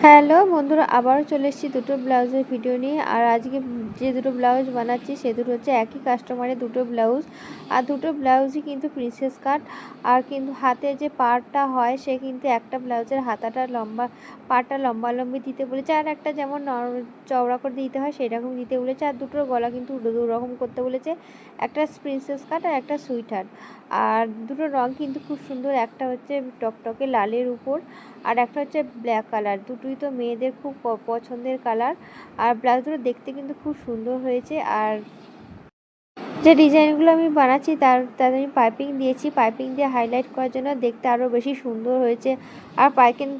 Hello বন্ধুরা, আবারও চলে এসেছি দুটো ব্লাউজের ভিডিও নিয়ে। আর আজকে যে দুটো ব্লাউজ বানাচ্ছি সে দুটো হচ্ছে একই কাস্টমারের দুটো ব্লাউজ। আর দুটো ব্লাউজই কিন্তু প্রিন্সেস কাট। আর কিন্তু হাতে যে পাড়টা হয় সে কিন্তু একটা ব্লাউজের পাড়টা লম্বালম্বি দিতে বলেছে, আর একটা যেমন চওড়া করে দিতে হয় সেরকম দিতে বলেছে। আর দুটোর গলা কিন্তু দু রকম করতে বলেছে, একটা প্রিন্সেস কাট আর একটা সুইট হার্ট। আর দুটো রং কিন্তু খুব সুন্দর, একটা হচ্ছে টকটকে লালের উপর আর একটা হচ্ছে ব্ল্যাক কালার। দুটোই তো মেয়েদের খুব পছন্দের কালার। আর ব্লাউজগুলো দেখতে কিন্তু খুব সুন্দর হয়েছে। আর যে ডিজাইনগুলো আমি বানাচ্ছি তার আমি পাইপিং দিয়েছি, পাইপিং দিয়ে হাইলাইট করার জন্য দেখতে আরও বেশি সুন্দর হয়েছে। আর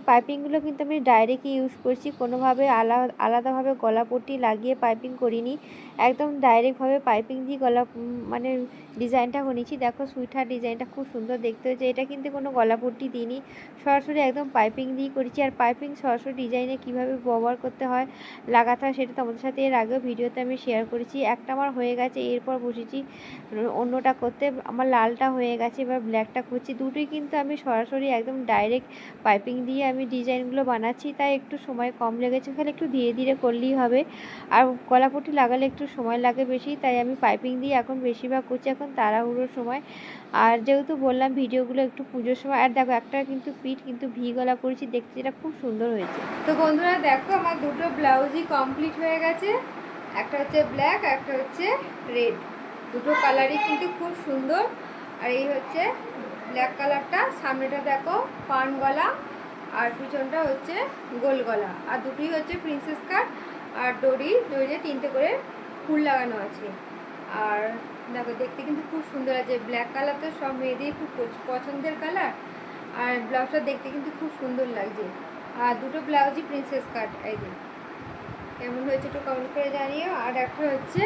পাইপিংগুলো কিন্তু আমি ডাইরেক্টই ইউজ করছি, কোনোভাবে আলাদাভাবে গলাপট্টি লাগিয়ে পাইপিং করিনি, একদম ডাইরেক্টভাবে পাইপিং দিয়ে মানে ডিজাইনটা করেছি। দেখো সুইটহার্ট ডিজাইনটা খুব সুন্দর দেখতে হয়েছে, এটা কিন্তু কোনো গলাপট্টি দিইনি, সরাসরি একদম পাইপিং দিয়ে করেছি। আর পাইপিং সরাসরি ডিজাইনে কীভাবে ব্যবহার করতে হয়, লাগাতে হয়, সেটা তোমাদের সাথে এর আগেও ভিডিওতে আমি শেয়ার করেছি। একটা আমার হয়ে গেছে, এরপর বসেছি অন্যটা করতে। আমার লালটা হয়ে গেছে, এবার ব্ল্যাকটা করছি। দুটোই কিন্তু আমি সরাসরি একদম ডাইরেক্ট পাইপিং দিয়ে আমি ডিজাইনগুলো বানাচ্ছি, তাই একটু সময় কম লেগেছে, খালি একটু ধীরে ধীরে করলেই হবে। আর গলাপট্টি লাগালে একটু সময় লাগে বেশি, তাই আমি পাইপিং দিয়ে এখন বেশিরভাগ করছি, এখন তাড়াহুড়োর সময়। আর যেহেতু বললাম ভিডিওগুলো একটু পুজোর সময়। আর দেখো একটা কিন্তু পিঠ কিন্তু ভি গলা করেছি, দেখতে যেটা খুব সুন্দর হয়েছে। তো বন্ধুরা দেখো আমার দুটো ব্লাউজই কমপ্লিট হয়ে গেছে, একটা হচ্ছে ব্ল্যাক, একটা হচ্ছে রেড। দুটো কালারই কিন্তু খুব সুন্দর। আর এই হচ্ছে ব্ল্যাক কালারটা, সামনেটা দেখো পান গলা আর পিছনটা হচ্ছে গোল গলা। আর দুটোই হচ্ছে প্রিন্সেস কাট, আর দড়িতে 3টে করে ফুল লাগানো আছে। আর দেখো দেখতে কিন্তু খুব সুন্দর আছে। ব্ল্যাক কালার তো সব মেয়েদেরই খুব পছন্দের কালার, আর ব্লাউজটা দেখতে কিন্তু খুব সুন্দর লাগছে। আর দুটো ব্লাউজই প্রিন্সেস কাট। এই যে কেমন হয়েছে একটু কমেন্ট করে জানিও। আর একটা হচ্ছে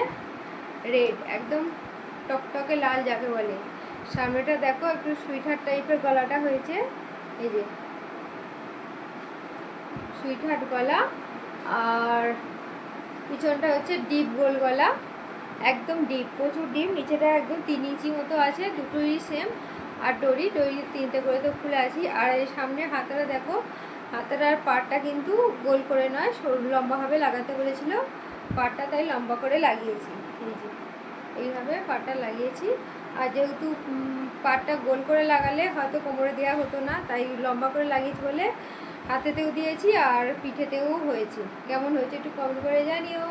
রেড, একদম টকটকে লাল যাকে বলে। সামনেটা দেখো একটু সুইটহার্ট টাইপের গলাটা হয়েছে, এই যে সুইটহার্ট গলা। আর পিছনটা হচ্ছে ডিপ গোল গলা, একদম ডিপ, প্রচুর ডিপ। নিচেটা একদম 3 ইঞ্চি মতো আছে, দুটোই সেম। আর দড়ি 3টে করে তো ফুলে আছি। আর এই সামনে হাতাটা দেখো, হাতাটার পাড়টা কিন্তু গোল করে নয়, সরু লম্বাভাবে লাগাতে বলেছিল পাড়টা, তাই লম্বা করে লাগিয়েছি। এইভাবে পাড়টা লাগিয়েছি। আর যেহেতু পাড়টা গোল করে লাগালে হয়তো কোমরে দেওয়া হতো না, তাই লম্বা করে লাগিয়েছি বলে হাতেতেও দিয়েছি আর পিঠেতেও হয়েছে। কেমন হয়েছে একটু কমেন্ট করে জানিও।